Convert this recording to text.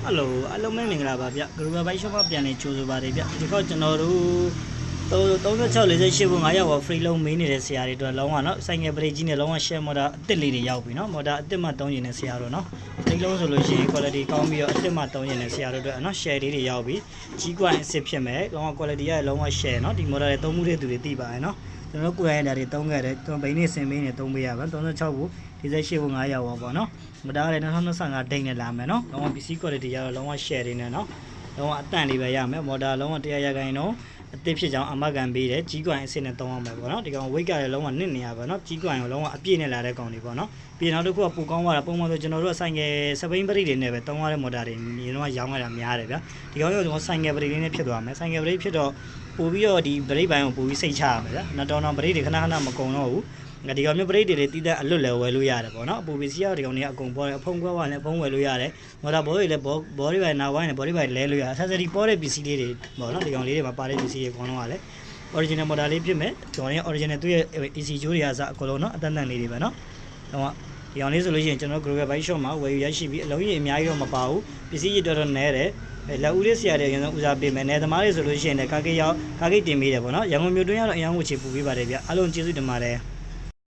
Hello အားလုံးပဲမင်္ဂလာပါဗျ Global Bike Shop မှာပြန်လည်ကြိုဆိုပါတယ်ဗျဒီခေါက်ကျွန်တော်တို့3648ဘုံ900ဝါ free လုံးမေးနေတဲ့ဆရာတွေအတွက်လုံးဝနော်ဆိုင်ငယ်ပရိကြီးနဲ့လုံးဝ share motor အစ်စ်လေးတွေရောက်ပြီနော် motor အစ်စ်မှ3ကျင်တဲ့ဆရာတို့နော် free လုံးဆိုလို့ရှိရင် quality ကောင်းပြီးတော့အစ်စ်မှ3ကျင်တဲ့ဆရာတို့အတွက်နော် share လေးတွေရောက်ပြီကြီးကွိုင်းအစ်စ်ဖြစ်မယ်လုံးဝ quality ရလုံးဝ share နော်ဒီ motor တွေသုံးမှုတဲ့သူတွေသိပါတယ်နော်ကျွန်တော်ကိုယ်ရတဲ့တွေသုံးခဲ့တယ်ကျွန်တော်ဘိန်းနဲ့ဆင်မင်းနဲ့သုံးပေးရပါ36ဘူး48ဘူး900ဝါပေါ့နော်မတားလည်း2025ဒိတ်နဲ့လာမယ်နော်လုံးဝ PC quality ရတော့လုံးဝ share တွေနဲ့နော်လုံးဝအတန့်လေးပဲရမယ် motor လုံးဝ100ရာခိုင်နှုန်းအသစ်ဖြစ်ကြောင်းအမကန်ပေးတယ်ကြီးကွိုင်းအစ်စ်နဲ့သုံးအောင်ပဲပေါ့နော်ဒီကောင် weight ကလည်းလုံးဝနစ်နေရပါနော်ကြီးကွိုင်းကိုလုံးဝအပြည့်နဲ့လာတဲ့ကောင်တွေပေါ့နော်ပြီးနောက်တစ်ခုကပူကောင်းသွားတာပုံမှန်ဆိုကျွန်တော်တို့ကဆိုင်ငယ်စပိန်ပရိတွေနဲ့ပဲသုံးရတဲ့ motor တွေမြင်တော့ရောင်းရတာများတယ်ဗျာဒီကောင်ရောကျွန်တော်ဆိုင်ငယ်ပရိလေးနဲ့ဖြစ်သွားမယ်ဆိုင်ငယ်ပရိဖြစ်တော့ပို့ပြီးတော့ဒီပရိပိုင်းကိုပို့ပြီးစိတ်ချရမယ်ဗျာနောက်တော့ပရိတွေခဏခဏမကုန်တော့ဘူးဒီကောင်မျိုးပရိတွေတီးတဲ့အလွတ်လည်းဝယ်လို့ရတယ်ပေါ့နော်အပူပစ္စည်းရောဒီကောင်တွေကအကုန်ပေါ်တယ်အဖုံကွားဝါလည်းဖုံးဝယ်လို့ရတယ်မော်တာဘောတွေလည်းဘောတွေပဲနာဝိုင်းနဲ့ဘောတွေပဲလဲလို့ရအဆက်စရီပေါ်တဲ့ပစ္စည်းလေးတွေပေါ့နော်ဒီကောင်လေးတွေမှာပါတဲ့ပစ္စည်းတွေအကုန်လုံးကလည်း original motor လေးဖြစ်မယ်ဒီကောင်လေး original သူ့ရဲ့ AC ဂျိုးတွေအားစအကုန်လုံးနော်အတန်းတန်လေးတွေပဲနော်တော့ဒီကောင်လေးဆိုလို့ရှိရင်ကျွန်တော် Global Bike Shop မှာဝယ်ယူရရှိပြီးအလုံးကြီးအများကြီးတော့မပါဘူးပစ္စည်းကြီးတော်တော်နည်းတယ်လက်ဦးလေးဆရာတွေအရင်ဆုံးဦးစားပေးမယ်နယ်သမားတွေဆိုလို့ရှိရင်လည်းကားကိတ်တင်ပေးတယ်ပေါ့နော်ရန်ကုန်မြို့တွင်းကတော့အရင်ကချေပူပေးပါတယ်ဗျအားလုံးကျေးဇူးတင်ပါတယ်